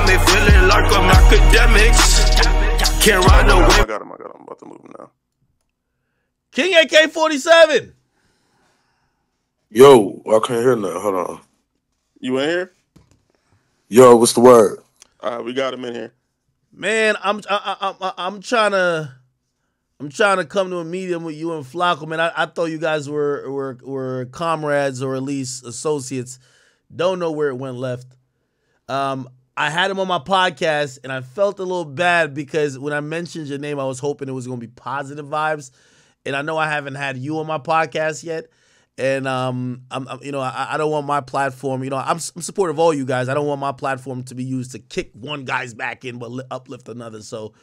got me feeling like I'm Akademiks. Can't run away. I got him. I'm about to move him now. King AK47. Yo, I can't hear nothing. Hold on. You in here? Yo, what's the word? We got him in here. Man, I'm trying to come to a medium with you and Flakko. Man, I thought you guys were comrades or at least associates. Don't know where it went left. I had him on my podcast, and I felt a little bad because when I mentioned your name, I was hoping it was going to be positive vibes. And I know I haven't had you on my podcast yet. And I don't want my platform. I'm supportive of all you guys. I don't want my platform to be used to kick one guy's back in but uplift another. So,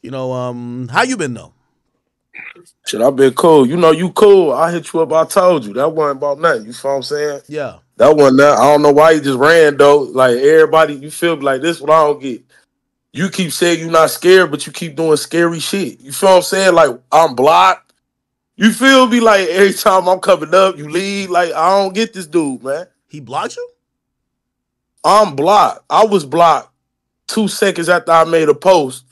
how you been though? Shit, I've been cool. You cool. I hit you up. I told you that wasn't about nothing. You feel what I'm saying? Yeah. That wasn't that. I don't know why you just ran though. Like everybody, you feel like this. What I don't get. You keep saying you're not scared, but you keep doing scary shit. You feel what I'm saying? Like I'm blocked. You feel me? Like every time I'm coming up, you leave. Like I don't get this dude, man. He blocked you? I'm blocked. I was blocked 2 seconds after I made a post.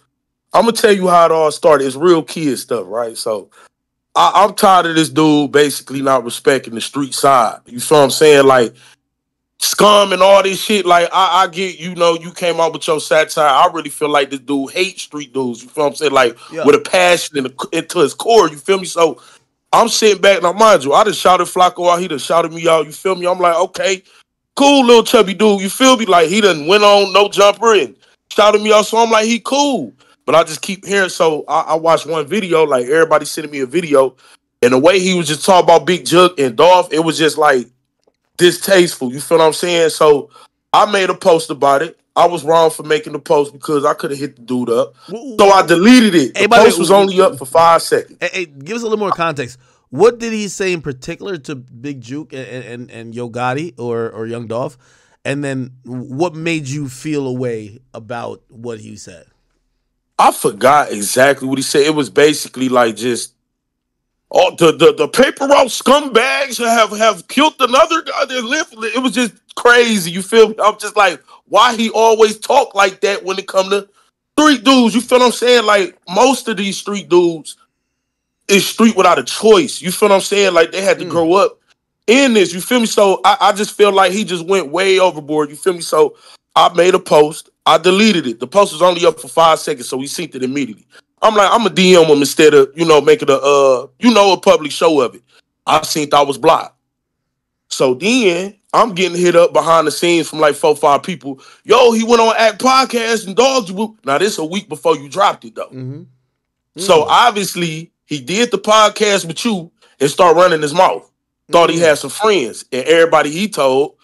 I'm gonna tell you how it all started. It's real kid stuff, right? So I'm tired of this dude basically not respecting the street side. You feel what I'm saying? Like scum and all this shit. Like I get, you came out with your satire. I really feel like this dude hates street dudes. You feel what I'm saying? Like with a passion into his core. You feel me? So I'm sitting back now, mind you, I just shouted Flakko out. He done shouted me out. You feel me? I'm like, okay, cool, little chubby dude. You feel me? Like he done went on no jumper and shouted me out. So I'm like, he cool. But I just keep hearing. So I watched one video. Like everybody sending me a video, and the way he was just talking about Big Jug and Dolph, it was just like distasteful. You feel what I'm saying? So I made a post about it. I was wrong for making the post because I could have hit the dude up. So I deleted it. The post was only up for 5 seconds. Hey, give us a little more context. What did he say in particular to Big Juke and Yo Gotti or Young Dolph? And then what made you feel a way about what he said? I forgot exactly what he said. It was basically like just the paper route scumbags have killed another guy. It was just crazy. You feel me? I'm just like, why he always talk like that when it come to street dudes? You feel what I'm saying? Like most of these street dudes is street without a choice. You feel what I'm saying? Like they had to grow up in this. You feel me? So I just feel like he just went way overboard. You feel me? So I made a post. I deleted it. The post was only up for 5 seconds, so we synced it immediately. I'm like, I'm a DM him instead of, making a public show of it. I seen I was blocked. So then I'm getting hit up behind the scenes from like 4 or 5 people. Yo, he went on Act Podcast and dogged you. Now this a week before you dropped it though. So obviously he did the podcast with you and start running his mouth. Thought he had some friends, and everybody he told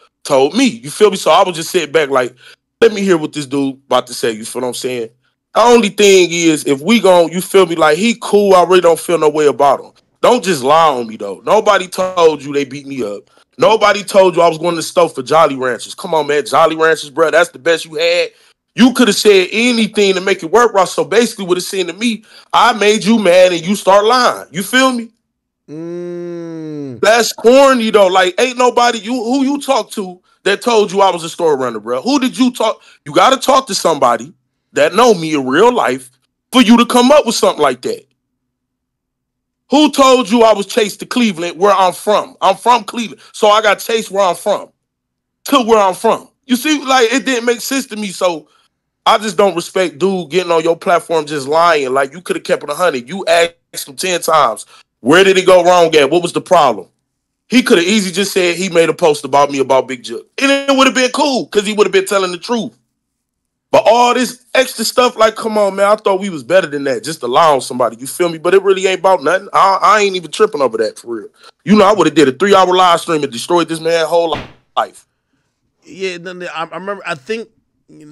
me. You feel me? So I was just sitting back like, let me hear what this dude about to say. You feel what I'm saying? The only thing is, if we you feel me, like he cool, I really don't feel no way about him. Don't just lie on me though. Nobody told you they beat me up. Nobody told you I was going to the store for Jolly Ranchers. Come on, man. Jolly Ranchers, bro. That's the best you had. You could have said anything to make it work, Ross. So basically what it's saying to me, I made you mad and you start lying. You feel me? That's corny though. Like, ain't nobody who you talk to that told you I was a store runner, bro. Who did you talk? You got to talk to somebody that know me in real life for you to come up with something like that. Who told you I was chased to Cleveland, where I'm from? I'm from Cleveland, so I got chased where I'm from to where I'm from. You see, like it didn't make sense to me, so I just don't respect dude getting on your platform just lying. Like you could have kept it 100. You asked him 10 times, where did it go wrong at? What was the problem? He could have easily just said he made a post about me about Big Jug. And it would have been cool because he would have been telling the truth. But all this extra stuff, like, come on, man, I thought we was better than that, just to lie on somebody. You feel me? But it really ain't about nothing. I ain't even tripping over that for real. I would have did a 3-hour live stream and destroyed this man's whole life. Yeah, I remember, I think,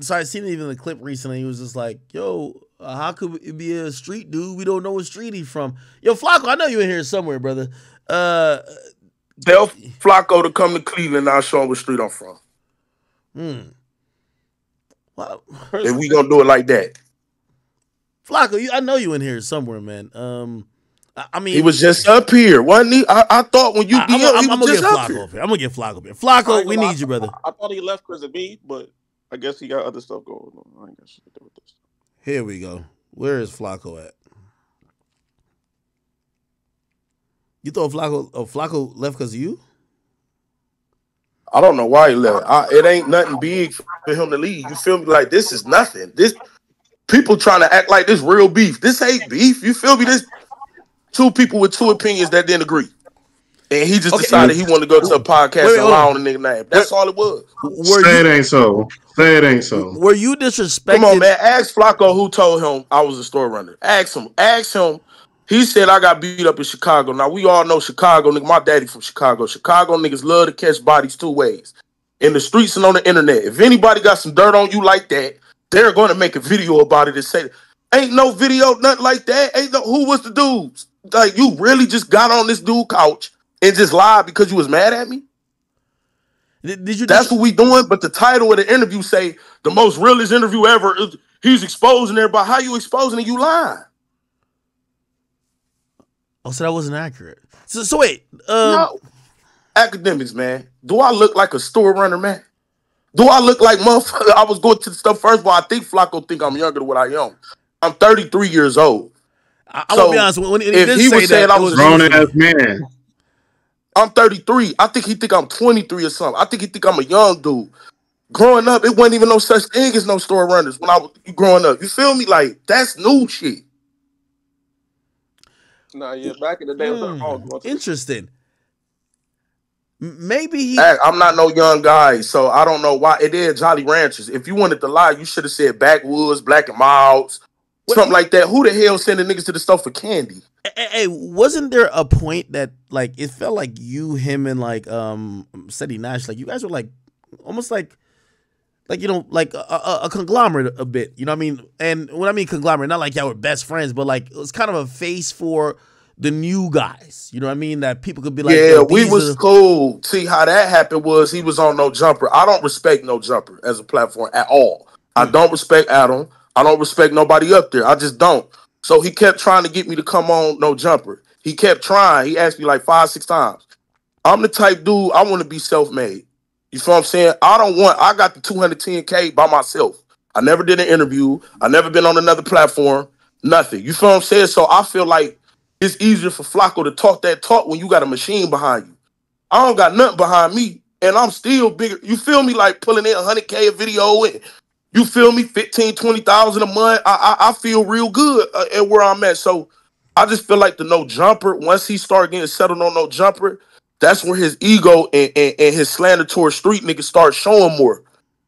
so I seen it even in the clip recently. He was just like, yo, how could it be a street dude? We don't know what street he's from. Yo, Flakko, I know you in here somewhere, brother. Tell Flakko to come to Cleveland and I'll show him what street I'm from. Well, and we gonna do it like that. Flakko, I know you in here somewhere, man. I mean, he was just up here, wasn't he? I thought when you I'm gonna get Flakko up here. I'm gonna get Flakko up here. Flakko, we need you, brother. I thought he left because of me, but I guess he got other stuff going on. I ain't got shit to do with this. Here we go. Where is Flakko at? You thought Flakko left because of you? I don't know why he left. It ain't nothing big for him to leave. You feel me? Like, this is nothing. This people trying to act like this real beef. This ain't beef. You feel me? This two people with two opinions that didn't agree. And he just decided he wanted to go to a podcast and lie on the nigga name. That's all it was. Say it ain't so. Say it ain't so. Were you disrespected? Come on, man. Ask Flakko who told him I was a store runner. Ask him. Ask him. He said I got beat up in Chicago. Now, we all know Chicago, nigga. My daddy from Chicago. Chicago niggas love to catch bodies two ways. In the streets and on the internet. If anybody got some dirt on you like that, they're going to make a video about it and say, ain't no video, nothing like that. Ain't no, who was the dudes? Like, you really just got on this dude couch and just lied because you was mad at me? Did you? That's what we doing. But the title of the interview say, the most realest interview ever. He's exposing everybody. How you exposing and you lying? Oh, so that wasn't accurate. So wait. No. Academics, man. Do I look like a store runner, man? Do I look like motherfucker? I was going to the stuff first of all. I think Flakko think I'm younger than what I am. I'm 33 years old. I will be honest. When if he was saying I was a grown ass man, I'm 33. I think he think I'm 23 or something. I think he think I'm a young dude. Growing up, it wasn't even no such thing as no store runners when I was growing up. You feel me? Like, that's new shit. Nah, yeah, back in the day, interesting. Maybe he. I'm not no young guy, so I don't know why. It is Jolly Ranchers. If you wanted to lie, you should have said Backwoods, Black and Milds, something like that. Who the hell sending niggas to the store for candy? Hey, wasn't there a point that like it felt like you, him, and like Seti Nash, like you guys were like almost like you know, like a conglomerate a bit, you know what I mean? And when I mean conglomerate, not like y'all were best friends, but like it was kind of a face for the new guys, you know what I mean? That people could be like, yeah, we was cool. See, how that happened was he was on No Jumper. I don't respect No Jumper as a platform at all. I don't respect Adam. I don't respect nobody up there. I just don't. So he kept trying to get me to come on No Jumper. He kept trying. He asked me like 5-6 times. I'm the type dude, I want to be self-made. You feel what I'm saying? I got the 210K by myself. I never did an interview. I never been on another platform. Nothing. You feel what I'm saying? So I feel like it's easier for Flakko to talk that talk when you got a machine behind you. I don't got nothing behind me, and I'm still bigger. You feel me? Like pulling in 100K a video, and you feel me? 15, 20,000 a month. I feel real good at where I'm at. So I just feel like the No Jumper, once he started getting settled on No Jumper, that's where his ego and his slander towards street niggas start showing more.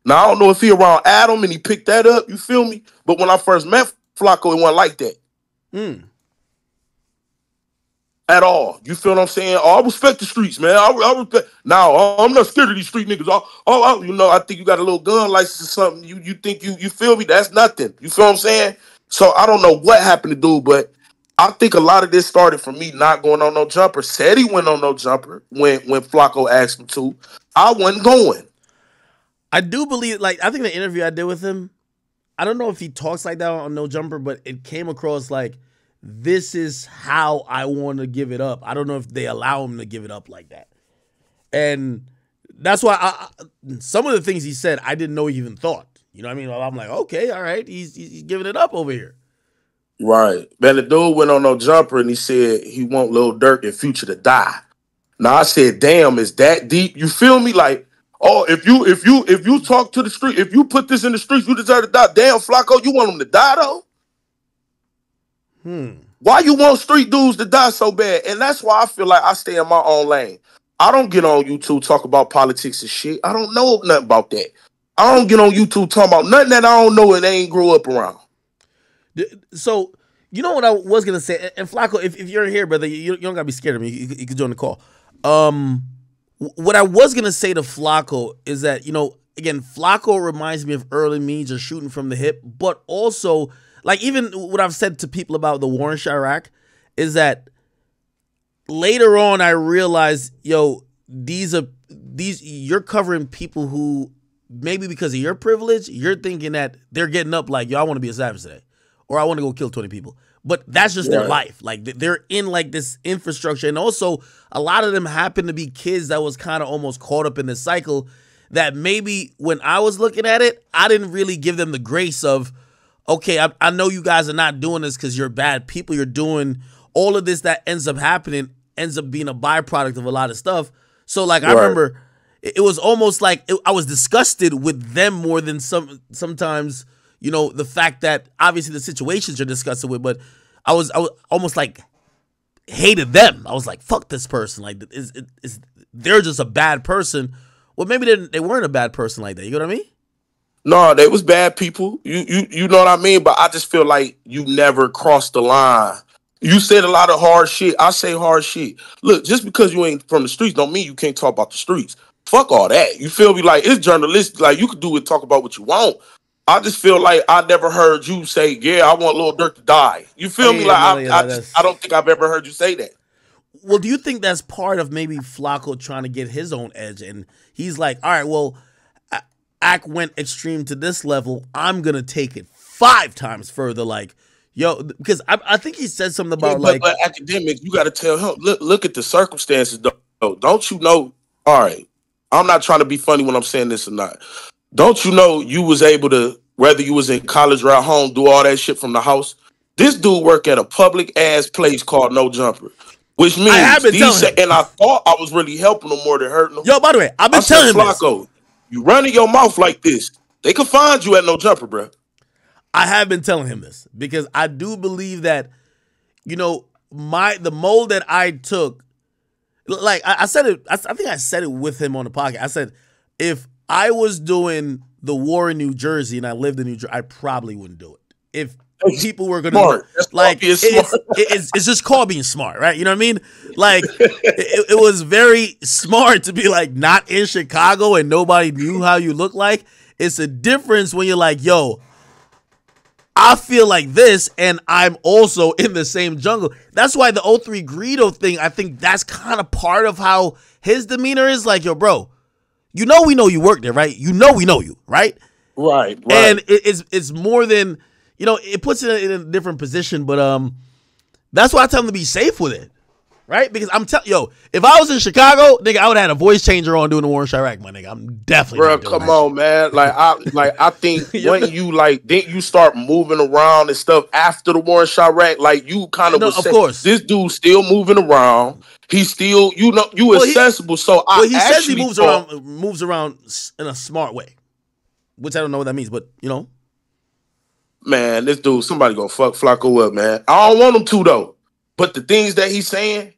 Now, I don't know if he around Adam and he picked that up, you feel me? But when I first met Flakko, it wasn't like that. At all. You feel what I'm saying? Oh, I respect the streets, man. I respect. Now, I'm not scared of these street niggas. You know, I think you got a little gun license or something. You think you feel me? That's nothing. You feel what I'm saying? So I don't know what happened to dude, but I think a lot of this started from me not going on No Jumper. Said he went on No Jumper when Flakko asked him to. I wasn't going. I do believe, like, I think the interview I did with him, I don't know if he talks like that on No Jumper, but it came across like, this is how I want to give it up. I don't know if they allow him to give it up like that. And that's why some of the things he said, I didn't know he even thought. You know what I mean? I'm like, okay, all right, he's giving it up over here. Right. Man, the dude went on No Jumper and he said he want Lil Durk and Future to die. Now I said, damn, is that deep? You feel me? Like, oh, if you talk to the street, if you put this in the streets, you deserve to die. Damn, Flakko, you want him to die though? Why you want street dudes to die so bad? And that's why I feel like I stay in my own lane. I don't get on YouTube talk about politics and shit. I don't know nothing about that. I don't get on YouTube talking about nothing that I don't know and they ain't grew up around. So, you know what I was going to say? And Flakko, if you're here, brother, you don't got to be scared of me. You can join the call. What I was going to say to Flakko is that, you know, again, Flakko reminds me of early me, just shooting from the hip, but also, like, even what I've said to people about the war in Chirac is that later on I realized, yo, you're covering people who maybe because of your privilege, you're thinking that they're getting up like, yo, I want to be a savage today, or I want to go kill 20 people. But that's just their life. Like, they're in like this infrastructure. And also a lot of them happen to be kids that was kind of almost caught up in this cycle that maybe when I was looking at it, I didn't really give them the grace of, okay, I know you guys are not doing this because you're bad people. You're doing all of this that ends up happening, ends up being a byproduct of a lot of stuff. So like, I remember it was almost like I was disgusted with them more than sometimes, you know, the fact that obviously the situations you're disgusted with, but I was almost like hated them. I was like, fuck this person. Like, they're just a bad person. Well, maybe they weren't a bad person like that. You know what I mean? No, they was bad people. You know what I mean? But I just feel like you never crossed the line. You said a lot of hard shit. I say hard shit. Look, just because you ain't from the streets don't mean you can't talk about the streets. Fuck all that. You feel me? Like, it's journalistic. Like, you could do it, talk about what you want. I just feel like I never heard you say, yeah, I want Lil Durk to die. You feel me? Like, I don't think I've ever heard you say that. Well, do you think that's part of maybe Flakko trying to get his own edge? And he's like, all right, well, Ak went extreme to this level. I'm going to take it 5 times further. Like, yo, because I think he said something about but Akademiks, you got to tell him, look at the circumstances, though. Don't you know? All right, I'm not trying to be funny when I'm saying this or not. Don't you know you was able to, whether you was in college or at home, do all that shit from the house? This dude work at a public ass place called No Jumper, which means and I thought I was really helping him more than hurting him. Yo, by the way, I've been telling him Flakko, you running your mouth like this, they can find you at No Jumper, bro. I have been telling him this because I do believe that, you know, the mold that I took, like I said it, I think I said it with him on the podcast. I said, if I was doing the war in New Jersey and I lived in New Jersey, I probably wouldn't do it. If people were going to, like, it's just called being smart, right? You know what I mean? Like, it was very smart to be like not in Chicago and nobody knew how you look like. It's a difference when you're like, yo, I feel like this, and I'm also in the same jungle. That's why the 03 Greedo thing, I think that's kind of part of how his demeanor is. Like, yo, bro, you know we know you work there, right? You know we know you, right? Right. And it's more than, you know, it puts it in a different position, but that's why I tell him to be safe with it, right? Because I'm telling, yo, if I was in Chicago, nigga, I would have had a voice changer on doing the war in Chirac, my nigga. I'm definitely. Bro, come on, man. Like I think when you didn't you start moving around and stuff after the war in Chirac, like you kind of of course. This dude's still moving around. He's still, you know, accessible. He says he moves around in a smart way, which I don't know what that means, but you know. Man, this dude, somebody gonna fuck Flakko up, man. I don't want him to though. But the things that he's saying,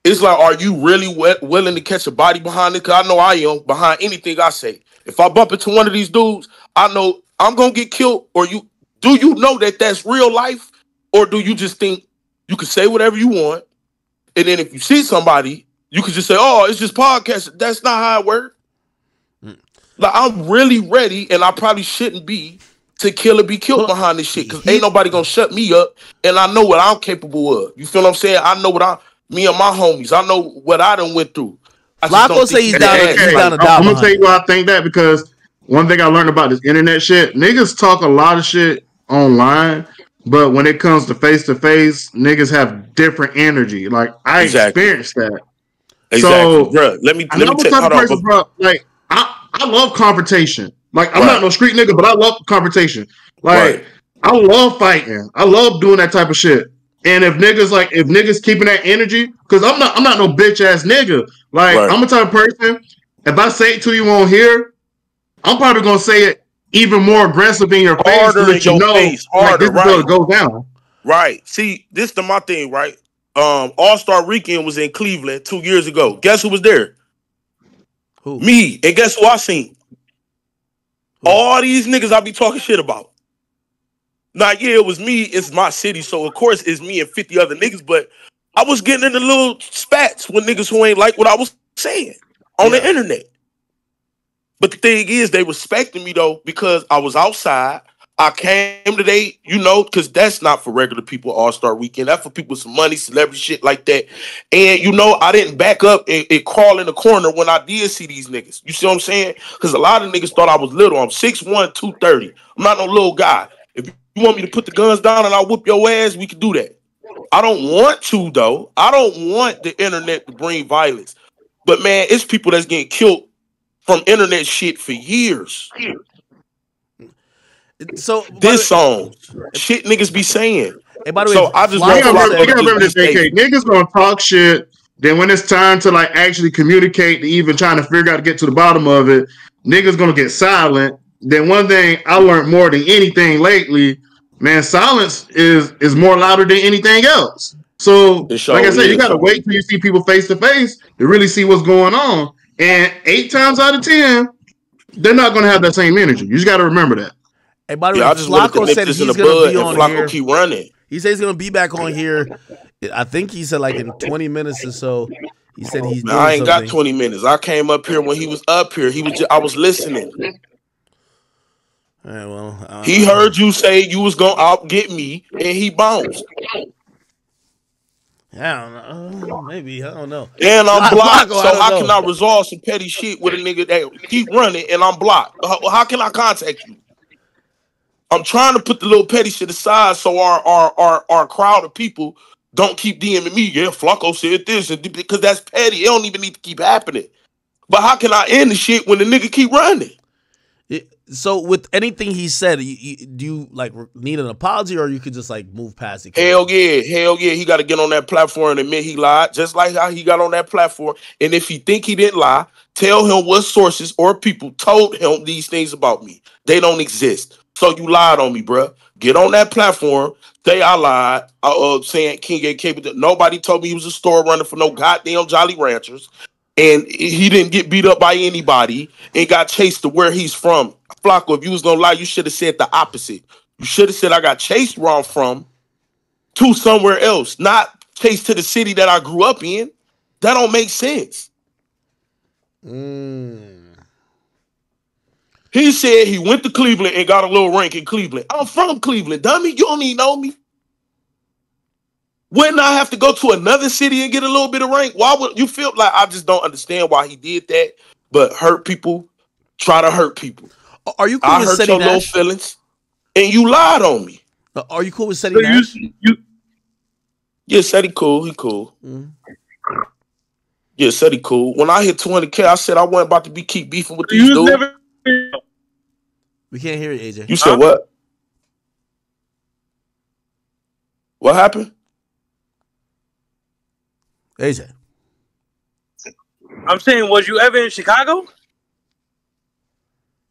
it's like, are you really willing to catch a body behind it? Because I know I am behind anything I say. If I bump into one of these dudes, I know I'm gonna get killed. Or do you know that that's real life? Or do you just think you can say whatever you want? And then if you see somebody, you can just say, oh, it's just podcast. That's not how it works. Like, I'm really ready, and I probably shouldn't be, to kill or be killed behind this shit, because ain't nobody gonna shut me up, and I know what I'm capable of. You feel what I'm saying? I know me and my homies, I know what I done went through. Flakko say he's down to die. I'm gonna tell you why I think that, because one thing I learned about this internet shit, niggas talk a lot of shit online, but when it comes to face, niggas have different energy. Like, I experienced that. Exactly. So, bro, let me take person, bro. Like, I love confrontation. Like, I'm not no street nigga, but I love confrontation. Like, I love fighting. I love doing that type of shit. And if niggas keeping that energy, because I'm not no bitch ass nigga. Like, I'm the type of person, if I say it to you on here, I'm probably gonna say it even more aggressive in your face to let you know like, this is gonna go down. Right. See, this is my thing, right? All-Star Weekend was in Cleveland 2 years ago. Guess who was there? Who? Me. And guess who I seen? All these niggas I be talking shit about. Now, yeah, it was me. It's my city, so of course it's me and 50 other niggas, but I was getting into little spats with niggas who ain't like what I was saying on the internet. But the thing is, they respected me, though, because I was outside. I came today, you know, because that's not for regular people, All-Star Weekend. That's for people with some money, celebrity shit like that. And, you know, I didn't back up and crawl in the corner when I did see these niggas. You see what I'm saying? Because a lot of niggas thought I was little. I'm 6'1", 230. I'm not no little guy. If you want me to put the guns down and I'll whoop your ass, we can do that. I don't want to, though. I don't want the internet to bring violence. But, man, it's people that's getting killed from internet shit for years. So this song, shit niggas be saying. Hey, by the so way, I just you gotta remember this, AK. Niggas gonna talk shit. Then when it's time to like actually communicate, to even trying to figure out to get to the bottom of it, niggas gonna get silent. Then one thing I learned more than anything lately, man, silence is more louder than anything else. So, like I said, you gotta wait till you see people face to face to really see what's going on. And 8 times out of 10, they're not gonna have that same energy. You just gotta remember that. Hey, by the way, Flakko said he's gonna be on here. Keep running. He said he's gonna be back on here. I think he said like in 20 minutes or so. He said he's doing I ain't something. got 20 minutes. I came up here when he was up here. I was listening. All right, well, he heard you say you was gonna outget me, and he bounced. I don't know. Maybe I don't know. And I'm blocked. So how can I resolve some petty shit with a nigga that keep running and I'm blocked? How can I contact you? I'm trying to put the little petty shit aside so our crowd of people don't keep DMing me. Yeah, Flakko said this, because that's petty. It don't even need to keep happening. But how can I end the shit when the nigga keep running? So with anything he said, do you like need an apology, or you could just like move past it? Hell yeah. He got to get on that platform and admit he lied, just like how he got on that platform. And if he think he didn't lie, tell him what sources or people told him these things about me. They don't exist. So you lied on me, bruh. Get on that platform. Say I lied. Saying King AK47. Nobody told me he was a store runner for no goddamn Jolly Ranchers. And he didn't get beat up by anybody and got chased to where he's from. Flakko, if you was going to lie, you should have said the opposite. You should have said I got chased where I'm from to somewhere else, not chased to the city that I grew up in. That don't make sense. He said he went to Cleveland and got a little rank in Cleveland. I'm from Cleveland, dummy. You don't even know me. Wouldn't I have to go to another city and get a little bit of rank? Why would you feel like I just don't understand why he did that? But hurt people, try to hurt people. Are you cool I with hurt setting your little feelings, and you lied on me. Are you cool with setting that? Yeah, said he cool. He cool. Yeah, said he cool. When I hit 20K, I said I wasn't about to keep beefing with these dudes. We can't hear it, AJ. You said what? What happened? AJ. I'm saying, was you ever in Chicago?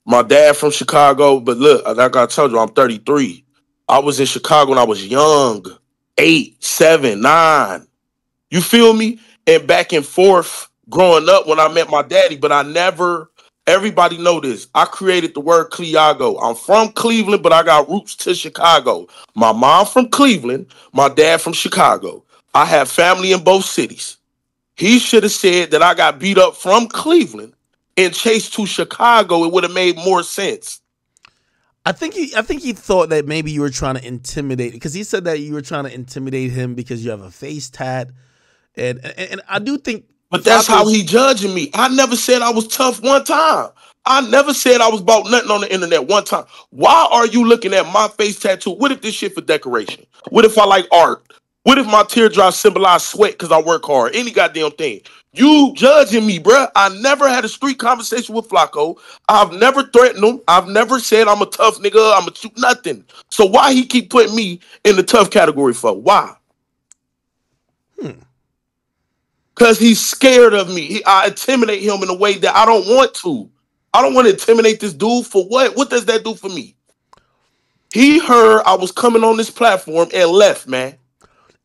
My dad from Chicago, but look, like I told you, I'm 33. I was in Chicago when I was young, 8, 7, 9. You feel me? And back and forth growing up when I met my daddy, but I never, everybody know this. I created the word Cleago. I'm from Cleveland, but I got roots to Chicago. My mom from Cleveland, my dad from Chicago. I have family in both cities. He should have said that I got beat up from Cleveland and chased to Chicago. It would have made more sense. I think he thought that maybe you were trying to intimidate, because he said that you were trying to intimidate him because you have a face tat, and I do think. But that's how he judging me. I never said I was tough one time. I never said I was about nothing on the internet one time. Why are you looking at my face tattoo? What if this shit for decoration? What if I like art? What if my teardrops symbolize sweat because I work hard? Any goddamn thing. You judging me, bruh. I never had a street conversation with Flakko. I've never threatened him. I've never said I'm a tough nigga. I'm a nothing. So why he keep putting me in the tough category for? Why? Because he's scared of me. I intimidate him in a way that I don't want to. I don't want to intimidate this dude for what? What does that do for me? He heard I was coming on this platform and left, man.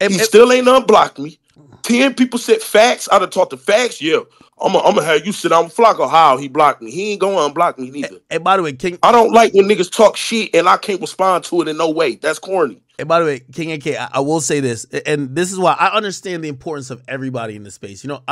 He still ain't unblocked me. 10 people said facts. I'd have taught the facts. Yeah, I'm gonna have you sit down with Flakko. How he blocked me? He ain't gonna unblock me neither. And by the way, King, I don't like when niggas talk shit and I can't respond to it in no way. That's corny. And by the way, King AK, I will say this, and this is why I understand the importance of everybody in this space. You know,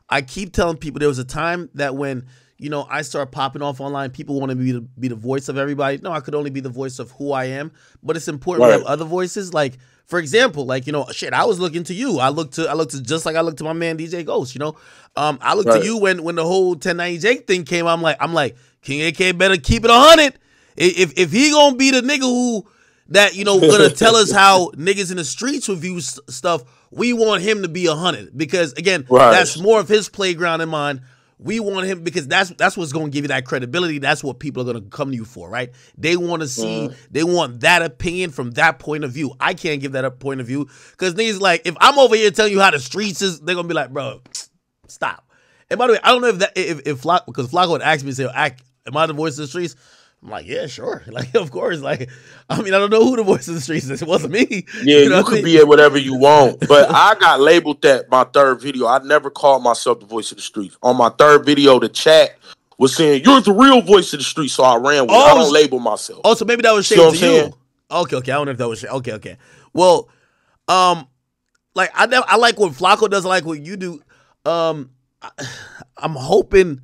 I keep telling people there was a time that when, you know, I start popping off online, people want to be the voice of everybody. No, I could only be the voice of who I am, but it's important we have other voices. Like, for example, like, you know, shit, I was looking to you. I looked to just like I looked to my man DJ Ghost. You know, I looked to you when the whole 1090 Jake thing came. I'm like, King AK better keep it 100. If he gonna be the nigga who that, you know, gonna tell us how niggas in the streets review stuff, we want him to be 100, because again, that's more of his playground than mine. We want him because that's what's going to give you that credibility. That's what people are going to come to you for, right? They want to see, they want that opinion from that point of view. I can't give that a point of view because niggas like, if I'm over here telling you how the streets is, they're going to be like, bro, stop. And by the way, I don't know if Flacco, because Flacco would ask me, say, am I the voice of the streets? I'm like, yeah, sure. Like, of course. Like, I mean, I don't know who the voice of the streets is. It wasn't me. Yeah, you could be at whatever you want. But I got labeled that my third video. I never called myself the voice of the streets. On my third video, the chat was saying, you're the real voice of the streets. So I ran with it. I don't label myself. Oh, so maybe that was shade to you. Okay. I don't know if that was shade. Okay. Well, like, I like what Flacco does. I like what you do. I'm hoping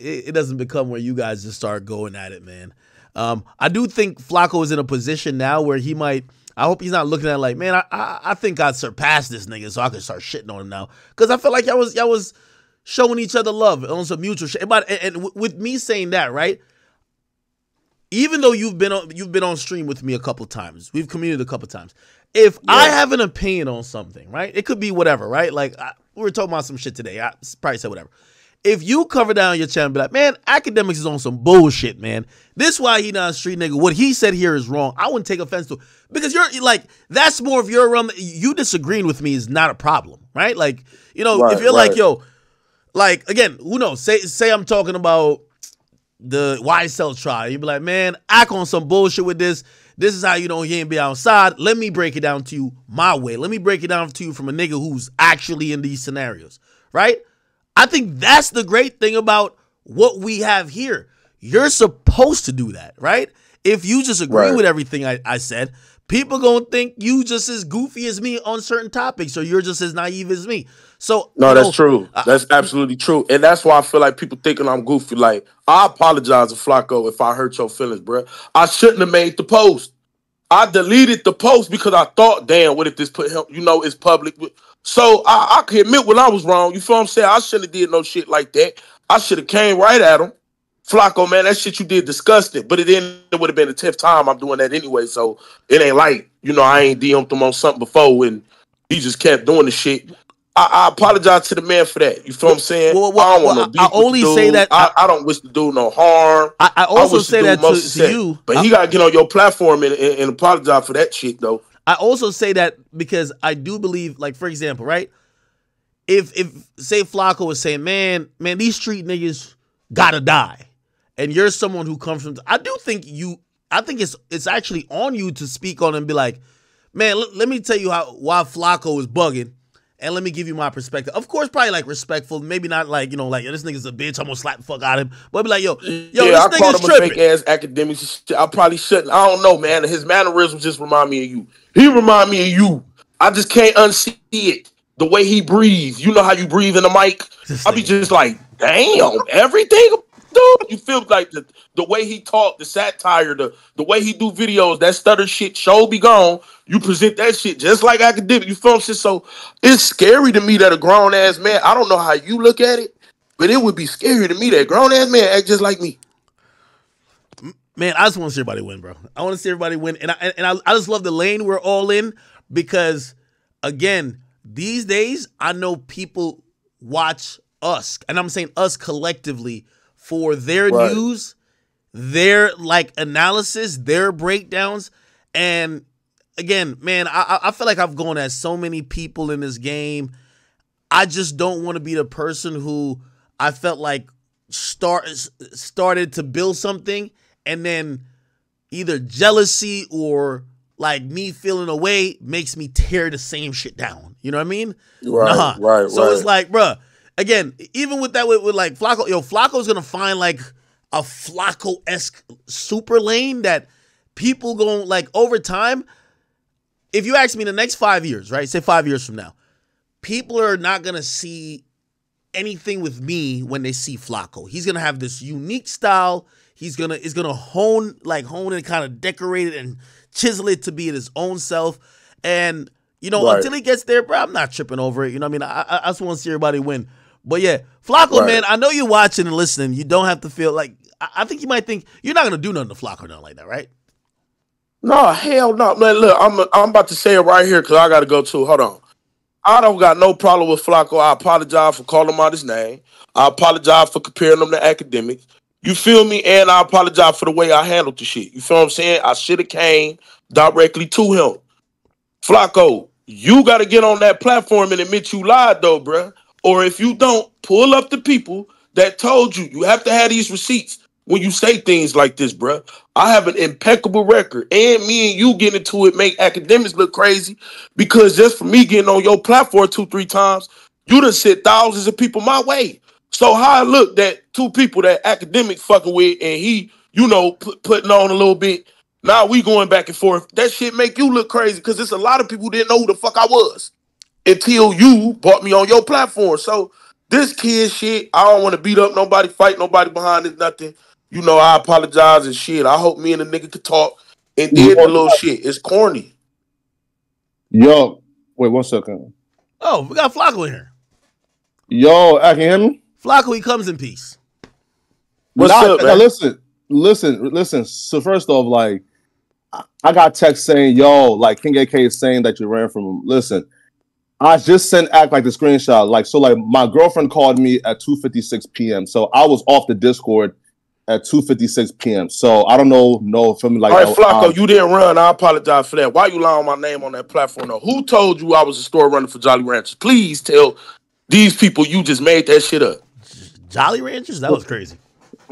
it doesn't become where you guys just start going at it, man. I do think Flacco is in a position now where he might. I hope he's not looking at it like, man, I think I surpassed this nigga, so I can start shitting on him now. Because I feel like y'all was showing each other love on some mutual shit. And with me saying that, right? Even though you've been on stream with me a couple times, we've communicated a couple times. If I have an opinion on something, right? It could be whatever, right? Like we were talking about some shit today. I probably said whatever. If you cover down your channel and be like, man, Akademiks is on some bullshit, man. This why he not a street nigga. What he said here is wrong. I wouldn't take offense to it. Because you're like, that's more of your realm. You disagreeing with me is not a problem, right? Like, you know, if you're like, yo, like, again, who knows? Say I'm talking about the YSL trial. You'd be like, man, Ak on some bullshit with this. This is how you know he ain't be outside. Let me break it down to you my way. Let me break it down to you from a nigga who's actually in these scenarios, right? I think that's the great thing about what we have here. You're supposed to do that, right? If you just agree with everything I said, people gonna think you just as goofy as me on certain topics, or you're just as naive as me. So no, that's true. That's absolutely true, and that's why I feel like people thinking I'm goofy. Like, I apologize to Flacco if I hurt your feelings, bro. I shouldn't have made the post. I deleted the post because I thought, damn, what if this put him? You know, it's public. So I can admit when I was wrong. You feel what I'm saying? I shouldn't have did no shit like that. I should have came right at him. Flacco, man, that shit you did disgusting. But it would have been a 10th time I'm doing that anyway. So it ain't like, you know, I ain't DM'd him on something before and he just kept doing the shit. I apologize to the man for that. You feel what I'm saying? I don't want no beef with the dude. Say that I don't wish the dude no harm. I also say that to you. But he got to get on your platform and apologize for that shit, though. I also say that because I do believe, like, for example, right? If say Flacco was saying, man, these street niggas gotta die, and you're someone who comes from, I think it's actually on you to speak on and be like, man, let me tell you why Flacco is bugging, and let me give you my perspective. Of course, probably like respectful, maybe not like, you know, like, this nigga's a bitch, I'm gonna slap the fuck out of him, but be like, yo, yeah, this I called him tripping. A fake ass Akademiks. I probably shouldn't. I don't know, man. His mannerisms just remind me of you. He remind me of you. I just can't unsee it. The way he breathes. You know how you breathe in the mic? I be just like, damn, everything, dude. You feel like the way he talk, the satire, the way he do videos, that stutter shit, show be gone. You present that shit just like Akademiks. You feel what I'm saying? So it's scary to me that a grown ass man, I don't know how you look at it, but it would be scary to me that grown ass man act just like me. Man, I just want to see everybody win, bro. I want to see everybody win. And I just love the lane we're all in because, again, these days, I know people watch us, and I'm saying us collectively, for their news, their, like, analysis, their breakdowns. And, again, man, I feel like I've gone at so many people in this game. I just don't want to be the person who I felt like started to build something, and then either jealousy or like me feeling away makes me tear the same shit down. You know what I mean? Right. So it's like, bruh, again, even with that, with like Flacco, Flacco's going to find like a Flacco-esque super lane that people going, like, over time, if you ask me the next 5 years, right, say 5 years from now, people are not going to see anything with me when they see Flacco. He's going to have this unique style. He's gonna hone and kind of decorate it and chisel it to be his own self. And, you know, until he gets there, bro, I'm not tripping over it. You know what I mean? I just want to see everybody win. But yeah, Flacco, man, I know you're watching and listening. You don't have to feel like, I think you might think you're not gonna do nothing to Flacco or nothing like that, right? No, hell no, man. Look, I'm about to say it right here because I gotta go too. Hold on. I don't got no problem with Flakko. I apologize for calling him out his name. I apologize for comparing him to Akademiks. You feel me? And I apologize for the way I handled the shit. You feel what I'm saying? I should have came directly to him. Flakko, you got to get on that platform and admit you lied, though, bruh. Or if you don't, pull up the people that told you. You have to have these receipts when you say things like this, bruh. I have an impeccable record. And me and you getting into it make Akademiks look crazy because just for me getting on your platform 2-3 times, you done sent thousands of people my way. So how I look that two people that Akademiks fucking with and he, you know, putting on a little bit, now we going back and forth. That shit make you look crazy because there's a lot of people who didn't know who the fuck I was until you brought me on your platform. So this kid shit, I don't want to beat up nobody, fight nobody behind it, nothing. You know, I apologize and shit. I hope me and the nigga could talk and did the little shit. It's corny. Yo, wait 1 second. Oh, we got Flakko in here. Yo, I can hear me? Flakko, he comes in peace. What's up, man? Now listen. So first off, like, I got text saying, yo, like King AK is saying that you ran from him. Listen, I just sent Act like the screenshot. Like my girlfriend called me at 2:56 p.m. So I was off the Discord at 2:56 p.m. So I don't know, feel me? Like, all right, Flakko, you didn't run. I apologize for that. Why you lying on my name on that platform though? Who told you I was a store runner for Jolly Ranchers? Please tell these people you just made that shit up. Jolly Ranchers? That was crazy.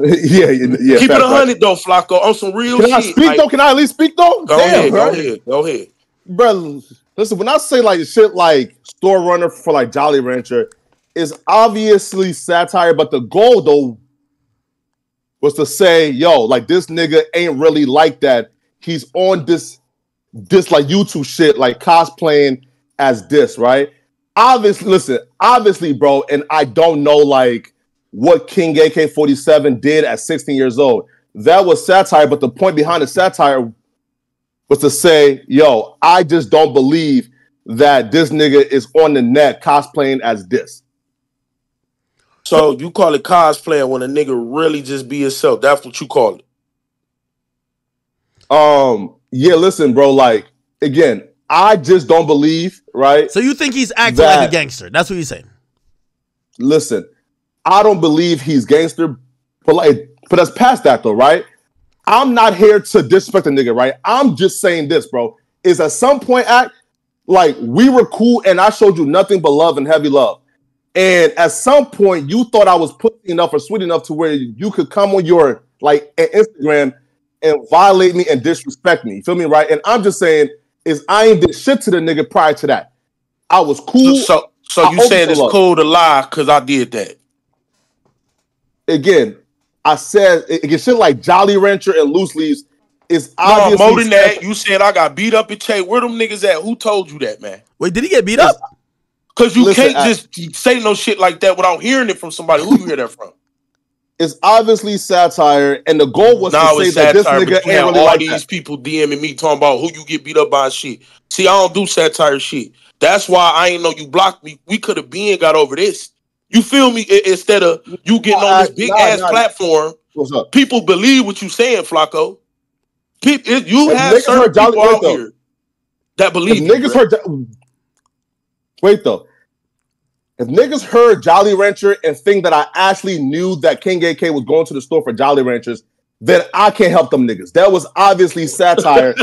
yeah. Keep it 100 though, Flakko, on some real shit. Can I speak though? Can I at least speak though? Go ahead. Bro, listen, when I say like shit like store runner for like Jolly Rancher, is obviously satire, but the goal though was to say, yo, like this nigga ain't really like that. He's on this like YouTube shit, like cosplaying as this, right? Obviously, bro, and I don't know like what King AK47 did at 16 years old. That was satire, but the point behind the satire was to say, yo, I just don't believe that this nigga is on the net cosplaying as this. So you call it cosplaying when a nigga really just be himself. That's what you call it. Yeah, listen, bro, like, again, I just don't believe, right? So you think he's acting like a gangster? That's what you're saying. Listen, I don't believe he's gangster, but that's past that though, right? I'm not here to disrespect the nigga, right? I'm just saying this, bro. Is at some point, like, we were cool and I showed you nothing but love and heavy love. And at some point, you thought I was pussy enough or sweet enough to where you could come on your, like, Instagram and violate me and disrespect me. You feel me, right? And I'm just saying, is I ain't did shit to the nigga prior to that. I was cool. So you saying it's cool to lie because I did that? Again, I said, again, shit like Jolly Rancher and Loose Leaves is obviously... more than that, you said I got beat up in Che. Where them niggas at? Who told you that, man? Wait, did he get beat up? Because you can't just say no shit like that without hearing it from somebody. Who you hear that from? It's obviously satire, and the goal was to say that this nigga ain't really all like these that. people DMing me talking about who you get beat up by and shit. See, I don't do satire shit. That's why I ain't know you blocked me. We could have got over this. You feel me? Instead of you getting on this big ass platform, what's up? People believe what you saying, Flakko. You have certain people out here that believe. Niggas heard. Wait though. If niggas heard Jolly Rancher and think that I actually knew that King AK was going to the store for Jolly Ranchers, then I can't help them niggas. That was obviously satire.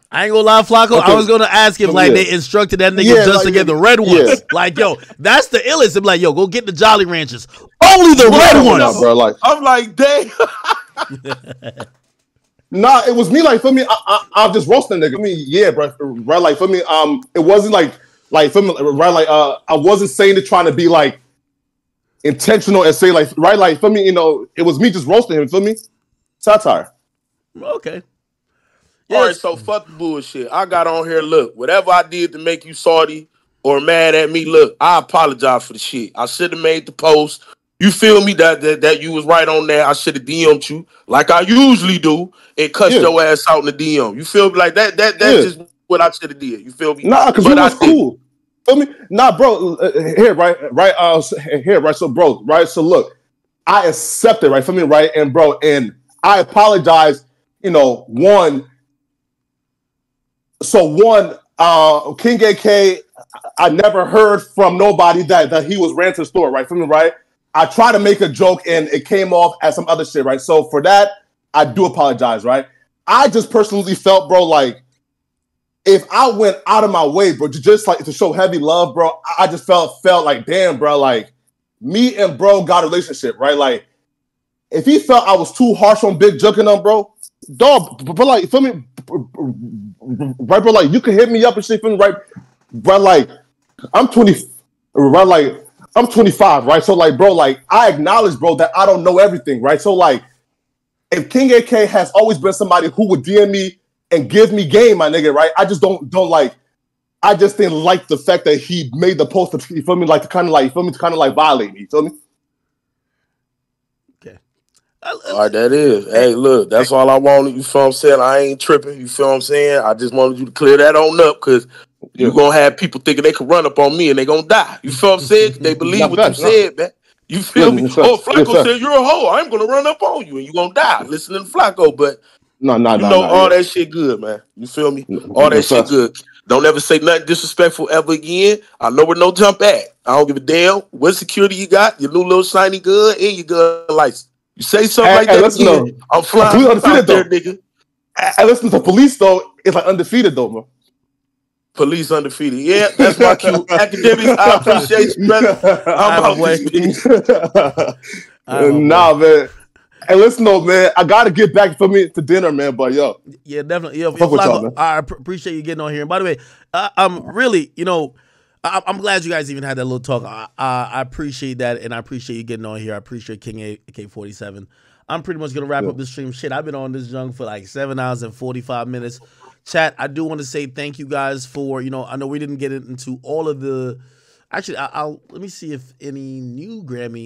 I ain't gonna lie, Flakko. Okay. I was gonna ask if they instructed that nigga just to get the red ones. Yeah. Like, yo, that's the illest. I'm like, yo, go get the Jolly Ranchers. Only the red ones. Out, bro. Like, I'm like, damn. Nah, it was me. Like, for me, I'm just roasting nigga. I mean, yeah, bro. Right, like for me, it wasn't like for me, right, like I wasn't saying it trying to be like intentional and say like right, like for me, you know, it was me just roasting him. Feel me? Satire. Okay. All right, so fuck the bullshit. I got on here. Look, whatever I did to make you salty or mad at me, look, I apologize for the shit. I should have made the post. You feel me? That you was right on there. I should have DM'd you like I usually do and cut your ass out in the DM. You feel me? Like that? That's just what I should have did. You feel me? Nah, because we was cool. Feel me? Nah, bro. Here, right. Here, right. So, bro, right. So, look, I accept it, right? Feel me, right? And bro, and I apologize. You know, one. So one, King AK, I never heard from nobody that he was ran to the store, right? From me, right? I tried to make a joke and it came off as some other shit, right? So for that, I do apologize, right? I just personally felt, bro, like if I went out of my way, bro, just like to show heavy love, bro, I just felt like, damn, bro, like me and bro got a relationship, right? Like if he felt I was too harsh on Big Juck and them, bro, dog, but like, feel me, right, bro? Like you can hit me up and shit, feel me, right? Bro, like I'm 20, right? Like I'm 25, right? So like, bro, like I acknowledge, bro, that I don't know everything, right? So like, if King AK has always been somebody who would DM me and give me game, my nigga, right? I just don't like. I just didn't like the fact that he made the post. You feel me? Like to kind of like, you feel me? To kind of like violate me. You feel me? Okay. All right, that is. Hey, look, that's all I wanted. You feel what I'm saying? I ain't tripping. You feel what I'm saying? I just wanted you to clear that on up because you're going to have people thinking they can run up on me and they going to die. You feel what I'm saying? They believe what you said, man. You feel me? Oh, Flakko said you're a hoe. I'm going to run up on you and you're going to die listening to Flakko. But all that shit good, man. You feel me? All that shit good. Don't ever say nothing disrespectful ever again. I know where no jump at. I don't give a damn what security you got, your new little shiny gun, and your gun license. You say something like that again, I'm flying out there, nigga. I listen to Police, though. It's like undefeated, though, bro. Police undefeated. Yeah, that's my cue. Akademiks, I appreciate you, brother. I'm out this bitch. Nah, man. Hey, listen, though, man. I got to get back for me to dinner, man. But, yo. Yeah, definitely. Yo, Flakko, I appreciate you getting on here. And by the way, I'm really, I'm glad you guys even had that little talk. I appreciate that, and I appreciate you getting on here. I appreciate King AK47. I'm pretty much going to wrap up this stream. Shit, I've been on this junk for like 7 hours and 45 minutes. Chat, I do want to say thank you guys for, I know we didn't get into all of the... Actually, let me see if any new Grammy